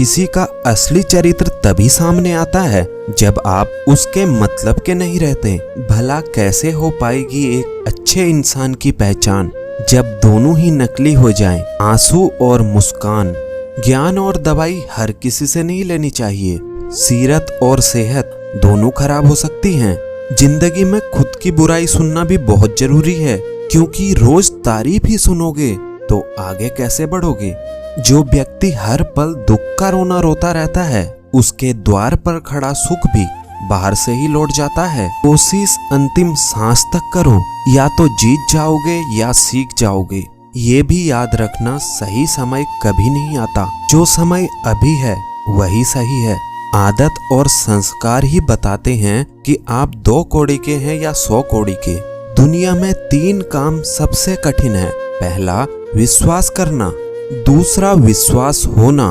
किसी का असली चरित्र तभी सामने आता है जब आप उसके मतलब के नहीं रहते। भला कैसे हो पाएगी एक अच्छे इंसान की पहचान जब दोनों ही नकली हो जाएं? आंसू और मुस्कान, ज्ञान और दवाई हर किसी से नहीं लेनी चाहिए। सीरत और सेहत दोनों खराब हो सकती हैं। जिंदगी में खुद की बुराई सुनना भी बहुत जरूरी है, क्योंकि रोज तारीफ ही सुनोगे तो आगे कैसे बढ़ोगे। जो व्यक्ति हर पल दुख का रोना रोता रहता है, उसके द्वार पर खड़ा सुख भी बाहर से ही लौट जाता है। कोशिश अंतिम सांस तक करो, या तो जीत जाओगे या सीख जाओगे। ये भी याद रखना, सही समय कभी नहीं आता, जो समय अभी है वही सही है। आदत और संस्कार ही बताते हैं कि आप 2 कौड़ी के हैं या 100 कौड़ी के। दुनिया में 3 काम सबसे कठिन है। पहला विश्वास करना, दूसरा विश्वास होना,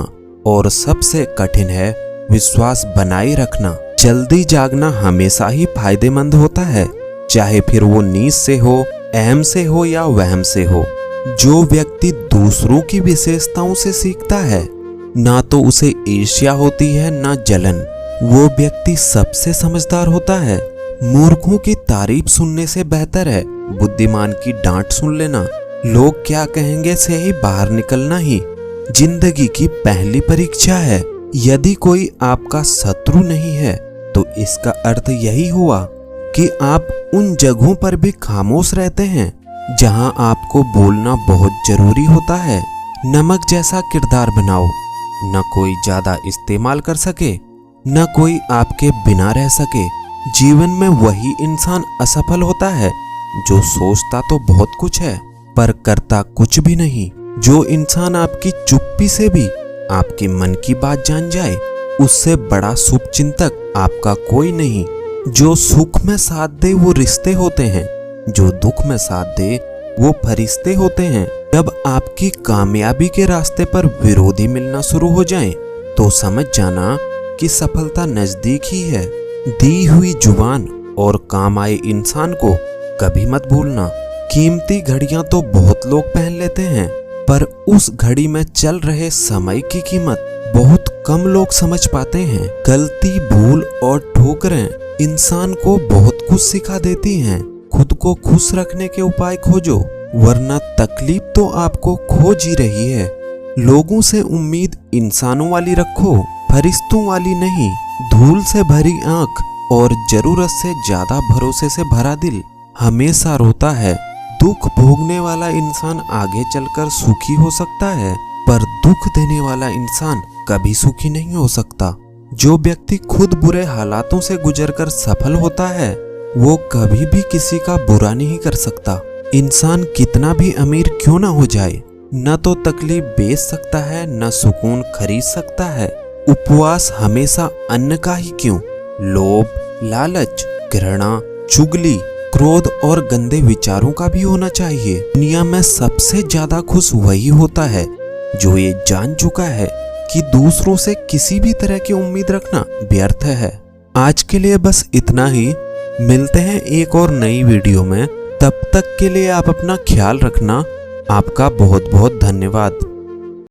और सबसे कठिन है विश्वास बनाए रखना। जल्दी जागना हमेशा ही फायदेमंद होता है, चाहे फिर वो नींद से हो, अहम से हो या वहम से हो। जो व्यक्ति दूसरों की विशेषताओं से सीखता है, ना तो उसे ईर्ष्या होती है ना जलन। वो व्यक्ति सबसे समझदार होता है। मूर्खों की तारीफ सुनने से बेहतर है बुद्धिमान की डांट सुन लेना। लोग क्या कहेंगे से ही बाहर निकलना ही जिंदगी की पहली परीक्षा है। यदि कोई आपका शत्रु नहीं है तो इसका अर्थ यही हुआ कि आप उन जगहों पर भी खामोश रहते हैं जहां आपको बोलना बहुत जरूरी होता है। नमक जैसा किरदार बनाओ, न कोई ज्यादा इस्तेमाल कर सके, न कोई आपके बिना रह सके। जीवन में वही इंसान असफल होता है जो सोचता तो बहुत कुछ है पर करता कुछ भी नहीं। जो इंसान आपकी चुप्पी से भी आपके मन की बात जान जाए, उससे बड़ा शुभ चिंतक आपका कोई नहीं। जो सुख में साथ दे वो रिश्ते होते हैं, जो दुख में साथ दे वो फरिश्ते होते हैं। जब आपकी कामयाबी के रास्ते पर विरोधी मिलना शुरू हो जाएं, तो समझ जाना कि सफलता नजदीक ही है। दी हुई जुबान और काम आए इंसान को कभी मत भूलना। कीमती घड़ियां तो बहुत लोग पहन लेते हैं, पर उस घड़ी में चल रहे समय की कीमत बहुत कम लोग समझ पाते हैं। गलती, भूल और ठोकरें इंसान को बहुत कुछ सिखा देती हैं। खुद को खुश रखने के उपाय खोजो, वरना तकलीफ तो आपको खोज ही रही है। लोगों से उम्मीद इंसानों वाली रखो, फरिश्तों वाली नहीं। धूल से भरी आंख और जरूरत से ज्यादा भरोसे से भरा दिल हमेशा रोता है। दुख भोगने वाला इंसान आगे चलकर सुखी हो सकता है, पर दुख देने वाला इंसान कभी सुखी नहीं हो सकता। जो व्यक्ति खुद बुरे हालातों से गुजरकर सफल होता है, वो कभी भी किसी का बुरा नहीं कर सकता। इंसान कितना भी अमीर क्यों ना हो जाए, न तो तकलीफ बेच सकता है न सुकून खरीद सकता है। उपवास हमेशा अन्न का ही क्यों, लोभ, लालच, घृणा, चुगली, क्रोध और गंदे विचारों का भी होना चाहिए। दुनिया में सबसे ज्यादा खुश वही होता है जो ये जान चुका है कि दूसरों से किसी भी तरह की उम्मीद रखना व्यर्थ है। आज के लिए बस इतना ही। मिलते हैं एक और नई वीडियो में। तब तक के लिए आप अपना ख्याल रखना। आपका बहुत बहुत धन्यवाद।